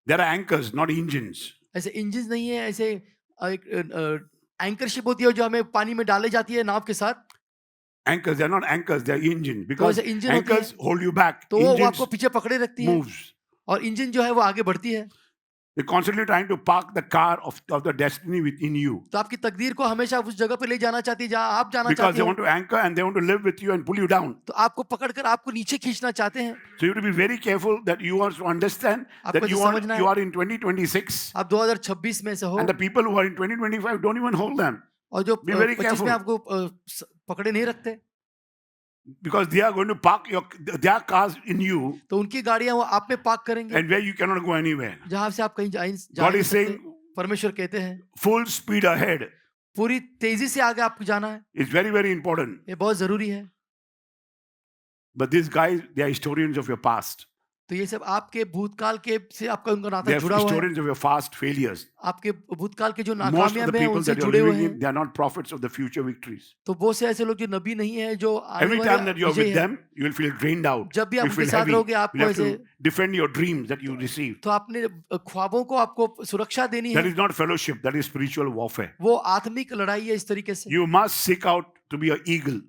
there are anchors, not engines. ऐसे इंजन नहीं है, ऐसे एक एंकरशिप होती है जो हमें पानी में डाले जाती है नाव के साथ, Anchors, they are not anchors, they are engines. तो Because ऐसे इंजन होती है, anchors hold you back. तो वो Engines आपको पीछे पकड़े रखती है, moves. और इंजन जो है वो आगे बढ़ती है। They're constantly trying to park the car of the destiny within you. तो आपकी तकदीर को हमेशा उस जगह पे ले जाना चाहती है जहां आप जाना Because चाहते they हो, want to anchor and they want to live with you and pull you down. तो आपको पकड़कर आपको नीचे खींचना चाहते हैं। So you have to be very careful that you also understand आपको that इसे you समझना है। are in 2026 आप 2026 में से हो and the people who are in 2025 don't even hold them. और जो Be very 25 में careful. आपको पकड़े नहीं रखते, because they are going to park their cars in you, तो उनकी गाड़ियां वो आप में पार्क करेंगे and where you cannot go anywhere. जहां से आप कहीं जा God नहीं is सकते। saying परमेश्वर कहते हैं full speed ahead. पूरी तेजी से आगे आपको जाना है, It's very, very important. ये बहुत जरूरी है। But these guys, they are historians of your past. तो ये सब आपके भूतकाल के से आपका उनका नाता They are जुड़ा हुआ है। historians of your past failures. आपके भूतकाल के जो Most of the नाकामयाब हैं people उनसे that you're जुड़े हुए living हैं। in, they are not prophets of the future victories. तो बहुत से ऐसे लोग जो नबी नहीं है, जो आने Every time वाले that you're विजय with है, them, you will feel drained out. जब भी You आप उनके feel साथ heavy. रहोगे You आपको have ऐसे, to defend your dreams that you received. तो आपने ख्वाबों को आपको सुरक्षा देनी That है। is not fellowship, that is spiritual warfare. वो आत्मिक लड़ाई है। इस तरीके से You must seek out to be an eagle.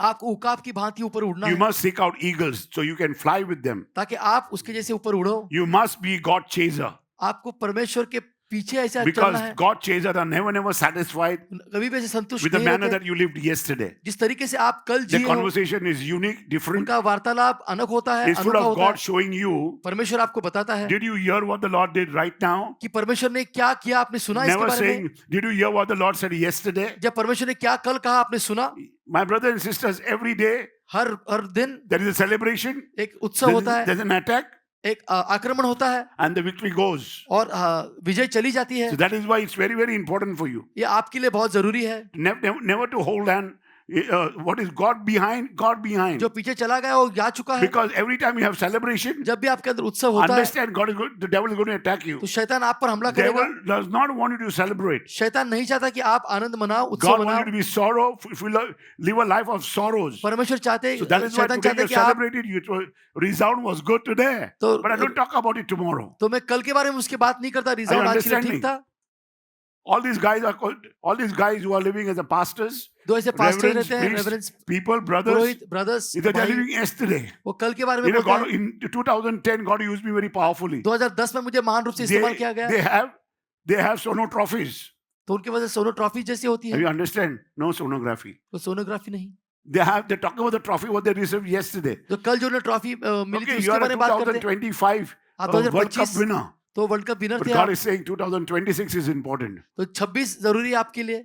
आपको उकाब की भांति ऊपर उड़ना You है, must seek out eagles so you can fly with them. ताकि आप उसके जैसे ऊपर उड़ो। You must be God chaser. आपको परमेश्वर के पीछे ऐसा Because चलना है। God chasers are never satisfied कभी भी ऐसे संतुष्ट with the नहीं manner रहते। that you lived yesterday. जिस तरीके से आप कल The जिए हो, conversation is unique, different. उनका वार्तालाप अनोखा होता है, It's full अनोखा of होता God है। showing you, परमेश्वर आपको बताता है did you hear what the Lord did right now? कि परमेश्वर ने क्या किया, आपने सुना इसके Never बारे में? saying, did you hear what the Lord said yesterday? जब परमेश्वर ने क्या कल कहा आपने सुना? My brothers and sisters, every day हर दिन there is a celebration, एक उत्सव होता है, there's an attack, एक आक्रमण होता है and the victory goes. और विजय चली जाती है। So that is why it's very, very important for you. ये आपके लिए बहुत जरूरी है। Never to hold on. What is God behind? God behind. जो पीछे चला गया वो जा चुका है। Because every time you have celebration, जब भी आपके अंदर उत्सव होता है, understand God is going, the devil is going to attack you. तो शैतान आप पर हमला करेगा। Devil does not want you to celebrate. शैतान नहीं चाहता कि आप आनंद मनाओ, उत्सव God wants मनाओ। you to be sorrow, if you live a life of sorrows. परमेश्वर चाहते, So that is why शैतान today चाहता you है कि आप, celebrated, you resound was good today. तो But I don't talk about it tomorrow. तो मैं कल के बारे में उसके बात नहीं करता। रिजल्ट आज के लिए understanding? ठीक था। All these guys who are living as the pastors, दो ऐसे पास्टर reverends, रहते हैं, priests, रेवरेंस, people, brothers, पुरोहित, ब्रदर्स, they're भाई, living yesterday. वो कल के बारे में You know, बोलते God, हैं। in 2010, God used me very powerfully. 2010 में मुझे महान रूप से इस्तेमाल किया गया। They have sono trophies. तो उनके वजह से सोनो ट्रॉफी जैसी होती Have है, you understand? No sonography. तो सोनोग्राफी नहीं। They're talking about the trophy what they received yesterday. तो कल जो उन्हें ट्रॉफी मिली थी Okay, you उसके are बारे a में बात करते हैं। 2025 आप World Cup 2025 winner. तो वर्ल्ड कप विनर But थे God आप, is saying 2026 is important. तो 26 जरूरी है आपके लिए।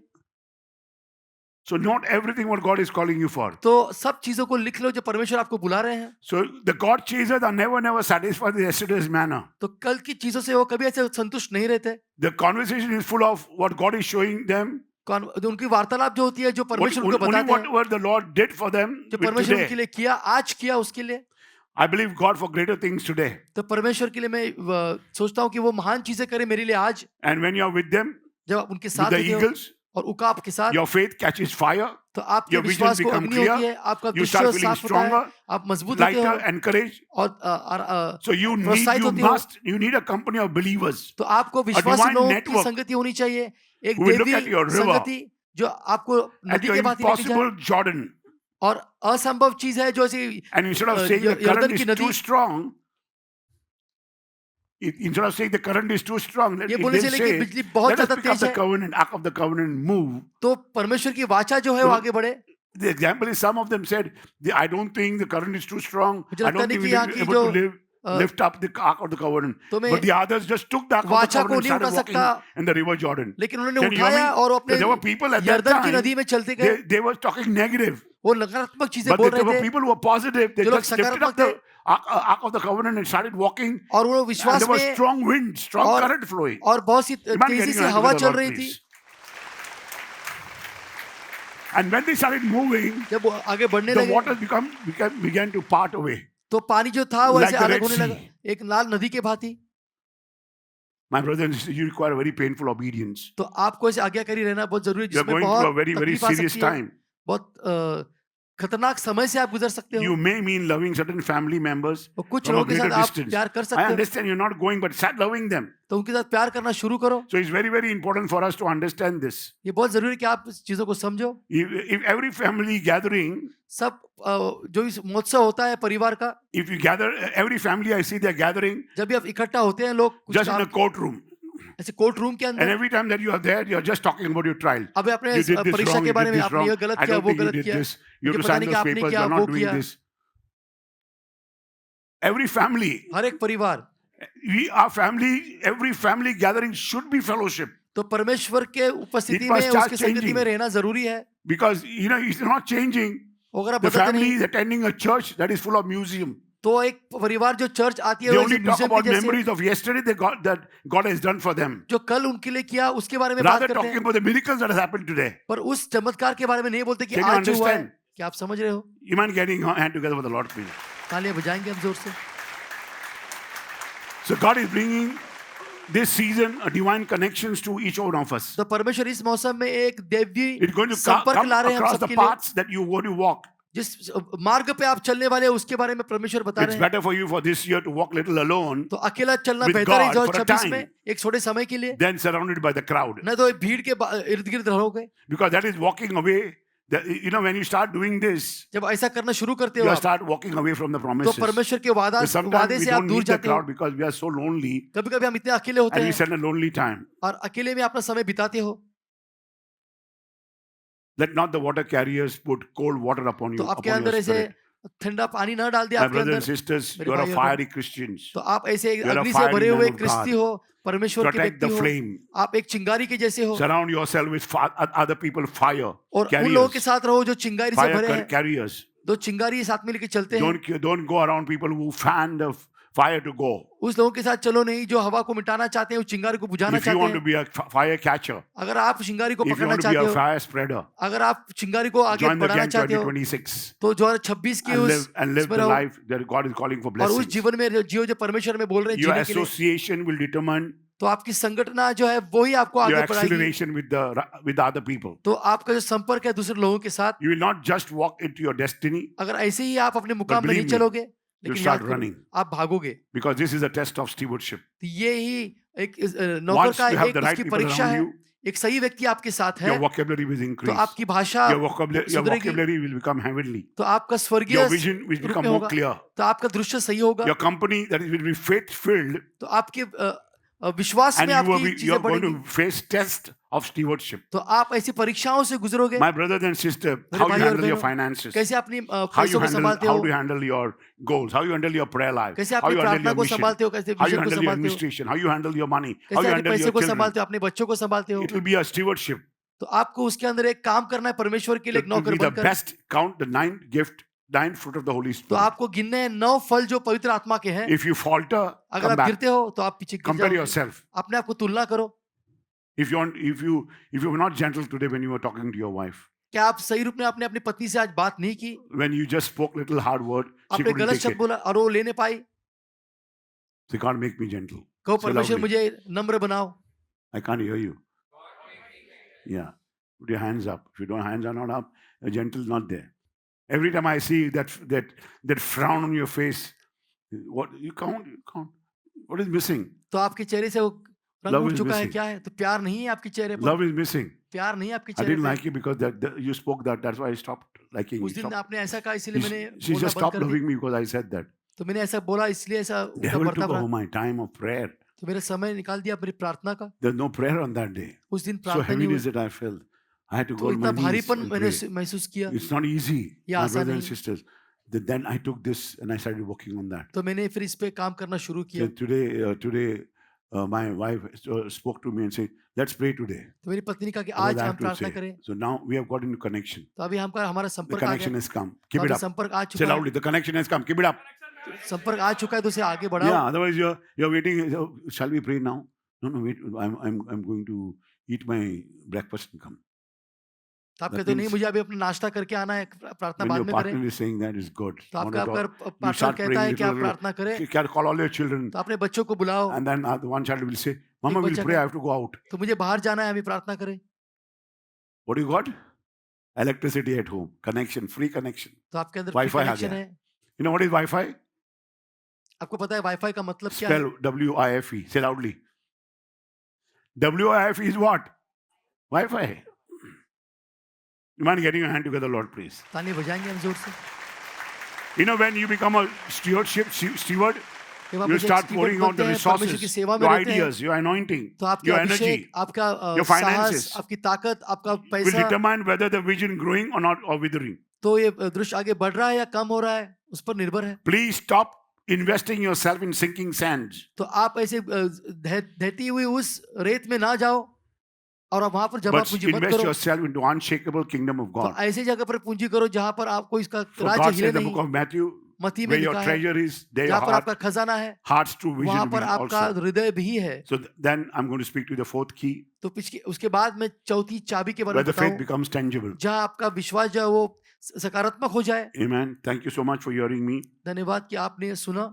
So not everything what God is calling you for. तो सब चीजों को लिख लो जो परमेश्वर आपको बुला रहे हैं। So the God chasers are never satisfied with yesterday's manner. तो कल की चीजों से वो कभी ऐसे संतुष्ट नहीं रहते। The conversation is full of what God is showing them. जो उनकी वार्तालाप जो होती है, जो परमेश्वर उनको Only बताते हैं, whatever the Lord did for them जो with परमेश्वर उनके today. लिए किया, आज किया उसके लिए, I believe God for greater things today. तो परमेश्वर के लिए मैं सोचता हूँ कि वो महान चीजें करे मेरे लिए आज। And when you are with them, जब आप उनके with साथ the होते हो eagles, और उकाब के साथ, your faith catches fire. तो आपके your vision विश्वास को become अग्नि clear, होती है, आपका You start दृश्य feeling साफ होता है, stronger, आप मजबूत होते हो lighter, encouraged. और So you प्रोत्साहित होते हो। you need a company of believers. तो आपको विश्वासी divine लोगों की network संगति होनी चाहिए, एक who will look Devi at your river, संगति जो आपको At नदी your के भांति लेके जाए। impossible Jordan. और असंभव चीज है जो ऐसी And instead of saying the यर्दन current की is नदी, too strong, instead of saying the current is too strong, ये बोलने से they लेकिन say, बिजली बहुत let us ज्यादा pick up तेज the है, covenant, ark of the covenant, move. तो परमेश्वर की वाचा जो है वो आगे बढ़े। The example is some of them said, I don't think the current is too strong. मुझे I लगता don't नहीं think कि we यहाँ will be की able to जो lift up the ark of the covenant. तो मैं But the others just took the ark of the वाचा को covenant नहीं and उठा started walking सकता, in the river Jordan. लेकिन उन्होंने Can you hear उठाया me? और So अपने there were people at that यर्दन की time, नदी में चलते गए। they were talking negative. वो नकारात्मक चीजें But बोल there रहे were थे, people who were positive. They जो लोग just lifted up सकारात्मक the थे ark of the covenant and started walking. और वो And विश्वास there was में strong wind, strong और current flowing. और बहुत सी You might तेजी getting से your hands हवा together, चल Lord, रही थी। please. And when they started moving, जब वो आगे बढ़ने the लगे waters began to part away. तो पानी जो था वो Like ऐसे the अलग Red होने Sea. लगा, एक लाल नदी के भांति। My brother and sister, you require very painful obedience. तो आपको ऐसे आज्ञाकारी रहना बहुत जरूरी है, You are जिसमें going through बहुत a very तकलीफ आ serious सकती है, time. बहुत खतरनाक समय से आप गुजर सकते हो। You may mean loving certain family members और कुछ from a लोगों के greater साथ आप distance. प्यार कर I सकते हो, understand you're not going, but start loving them. तो उनके साथ प्यार करना शुरू करो। So it's very important for us to understand this. ये बहुत जरूरी है कि आप इस चीजों को समझो। If every family gathering, सब जो इस महोत्सव होता है परिवार का, if you gather, every family I see they're gathering जब भी आप इकट्ठा होते हैं लोग कुछ just in a काम, courtroom. ऐसे कोर्ट रूम के And अंदर, every time that you are there, you're just talking about your trial. अभी आपने You did this परीक्षा wrong, के you बारे did में this आपने wrong. ये गलत I किया, don't वो think you गलत did किया, this. You have मुझे to पता sign नहीं कि those आपने papers, किया, you're वो not doing किया। this. Every family, हर एक परिवार, every family gathering should be fellowship. तो परमेश्वर के उपस्थिति It में must start उसकी संगति changing. में रहना जरूरी है. Because, it's not changing. अगर आप The बदलते family नहीं is attending a church that is full of museum. तो एक परिवार जो चर्च आती है They वो only ऐसे talk म्यूजियम about के जैसे memories of yesterday that God has done for them. जो कल उनके लिए किया उसके बारे में बात Rather करते talking हैं, about the miracles that has happened today. पर उस चमत्कार के बारे में नहीं बोलते कि Can you आज जो हुआ है. understand? क्या आप समझ रहे हो? You mind getting your hand together for the Lord, please. तालियां बजाएंगे हम जोर से. So God is bringing this season a divine connections to each one of us. तो परमेश्वर इस मौसम में एक दैवीय It's going to संपर्क come ला रहे हैं हम across the सबके लिए. paths that you want to walk. जिस मार्ग पे आप चलने वाले हैं उसके बारे में परमेश्वर बता It's रहे हैं. better for you for this year to walk little alone तो अकेला चलना with बेहतर है God जो for a 26 time. में एक छोटे समय के लिए, than surrounded by the crowd. न तो एक भीड़ के इर्द गिर्द रहोगे. Because that is walking away. When you start doing this, जब ऐसा करना शुरू करते you हो आप, start walking away from the तो promises. परमेश्वर के But sometimes वादे we से आप don't दूर need the जाते हो. crowd because we are so lonely कभी कभी हम इतने अकेले होते and we हैं spend a lonely time. और अकेले में अपना समय बिताते हो. Let not the water carriers put cold water upon you, तो आपके upon अंदर your ऐसे spirit. ठंडा पानी ना डाल दे My आपके brothers and अंदर. sisters, मेरे you are a भाई और बहन, fiery Christians. तो आप ऐसे You are a अग्नि से fiery भरे man हुए of क्रिस्ती God. हो, परमेश्वर के Protect व्यक्ति the हो. flame. आप एक चिंगारी के जैसे हो Surround yourself with other people fire और उन लोगों के carriers. साथ रहो जो चिंगारी से भरे Fire हैं. carriers. दो चिंगारी साथ में लेके चलते हैं. Don't go around people who fan the fire to go. उस लोगों के साथ चलो नहीं जो हवा को मिटाना चाहते हैं, उस चिंगारी को बुझाना If you चाहते want to हैं. be a fire catcher, अगर आप चिंगारी को if you पकड़ना want to be चाहते a हो, fire spreader, अगर आप चिंगारी को आगे join the बढ़ाना gang चाहते हो, 2026 तो 2026 की and live उसमें the रहो life that God is calling for और उस blessings. जीवन में जियो जो परमेश्वर में बोल रहे हैं Your जीने के लिए. association will determine तो आपकी संगठना जो है वो ही आपको your आगे बढ़ाएगी. acceleration with the other people. तो आपका जो संपर्क है दूसरे लोगों के साथ, You will not just walk into your destiny, अगर ऐसे ही आप अपने मुकाम में believe नहीं me, चलोगे, you'll लेकिन start याद करो, running. आप भागोगे. because this is a test of stewardship. तो ये ही एक नौकर Once का you have एक the right उसकी people परीक्षा around है. you, एक सही व्यक्ति आपके साथ है your vocabulary will तो increase. आपकी भाषा Your सुधरेगी, vocabulary will become heavenly. तो आपका स्वर्गीय Your vision will रूप become में more होगा, clear. तो आपका दृश्य सही होगा, Your company that will be faith-filled, तो आपके विश्वास and में you आपकी चीजें are going बढ़ेंगी. to face test of stewardship. तो आप ऐसी परीक्षाओं से गुजरोगे. My brothers and sisters, मेरे how you भाई और handle your बहनों, finances, कैसे अपनी how पैसों you को संभालते हो, handle your goals, how you handle your prayer life, कैसे how अपनी you handle प्रार्थना your को mission, संभालते हो, कैसे how you विजन को handle your संभालते हो, administration, how you handle your money, how कैसे you अपने handle पैसे your को children. संभालते हो, अपने बच्चों को संभालते हो. It will be a stewardship. तो आपको उसके अंदर एक काम करना है परमेश्वर के लिए, एक To नौकर be the बनकर. best, count the nine fruit of the Holy तो Spirit. आपको गिनने हैं 9 फल जो पवित्र आत्मा के हैं. If you falter, अगर come आप back. गिरते हो तो आप पीछे गिर Compare जाओगे. yourself. अपने आप को तुलना करो. If you were not gentle today when you were talking to your wife, क्या आप सही रूप में आपने अपनी पत्नी से आज बात नहीं की, when you just spoke little hard word, she आपने couldn't गलत take शब्द it. बोला और वो ले नहीं पाई. So God make me gentle. कहो So परमेश्वर lovely. मुझे नम्र बनाओ. I can't hear you. Yeah. Put your hands up. If your hands are not up, a gentle is not there. Every time I see that frown on your face, what you count. What is missing? तो आपके चेहरे से वो रंग Love उठ is चुका है. missing. क्या है? तो प्यार नहीं है आपके चेहरे पर. Love is missing. प्यार नहीं है आपके I चेहरे didn't पर. like you because you spoke that. That's why I stopped liking you. उस दिन आपने ऐसा कहा इसलिए मैंने She बोलना just बंद stopped कर दी. loving me because I said that. तो मैंने ऐसा बोला इसलिए ऐसा उनका Devil took बर्ताव over रहा. my time of prayer. तो मेरा समय निकाल दिया मेरी प्रार्थना का. There's no prayer on that day. उस दिन So प्रार्थना नहीं heaviness हुई. that I felt. I had to go तो on my इतना knees भारीपन and मैंने pray. महसूस किया. It's not easy, ये my आसान brothers and नहीं. sisters. Then I took this and I started working on that. तो मैंने फिर इस पे काम करना शुरू So किया. today, my wife spoke to me and said, "Let's pray today." तो मेरी पत्नी कहा कि That's आज what I हम have to प्रार्थना say. करें. So now we have got into connection. तो अभी हमारा The संपर्क आ connection गया. has come. तो Keep it अभी up. संपर्क आ Say चुका है. loudly. The connection has come. Keep it up. संपर्क आ चुका है तो उसे आगे बढ़ाओ. Yeah. Otherwise, you're waiting. So, shall we pray now? No. Wait. I'm going to eat my breakfast and come. तो आप That कहते हो नहीं means मुझे अभी अपना नाश्ता करके आना है, प्रार्थना When बाद your में partner करें. is saying that is good. तो One आपका of अगर the- you पार्टनर start कहता praying है कि आप little- प्रार्थना करें, You can call all your children, तो अपने बच्चों को बुलाओ. and then one child will say, "Mama, we'll बच्चा pray. I कहे, have to go out." तो मुझे बाहर जाना है, अभी प्रार्थना करें. What do you got? Electricity at home, connection, free connection. तो आपके अंदर Wi-Fi आ कनेक्शन गया. है. You know what is Wi-Fi? आपको पता है वाईफाई का मतलब क्या है? Spell WIFE. Say loudly. WIFE is what? Wi-Fi. You mind getting your hand together, Lord, please? ताली बजाएंगे हम जोर से. You know, when you become a steward, जब आप you एक start स्टीवर्ड pouring out बनते the हैं, परमेश्वर की resources, सेवा में your रहते हैं, ideas, your anointing, तो आपके your अभिषेक, energy आपका your साहस, finances आपकी ताकत, आपका will पैसा, determine whether the vision growing or not or withering. तो ये दृश्य आगे बढ़ रहा है या कम हो रहा है, उस पर निर्भर है. Please stop investing yourself in sinking sands. तो आप ऐसे बहती हुई उस रेत में ना जाओ. और आप वहां पर जमा but पूंजी मत invest करो। yourself into unshakable kingdom of तो God. ऐसी जगह पर पूंजी करो जहां पर आपको इसका For राज्य God हिले says in the नहीं। book of Matthew, मत्ती में where your लिखा है treasure is, there your जहां पर heart, आपका खजाना है heart's true वहां vision पर will आपका also. हृदय भी है। So then I'm going to speak to you the fourth key, तो उसके बाद मैं चौथी चाबी के बारे where में the faith बताऊं becomes tangible. जहां आपका विश्वास जो है वो सकारात्मक हो जाए। Amen. Thank you so much for hearing me. धन्यवाद कि आपने ये सुना।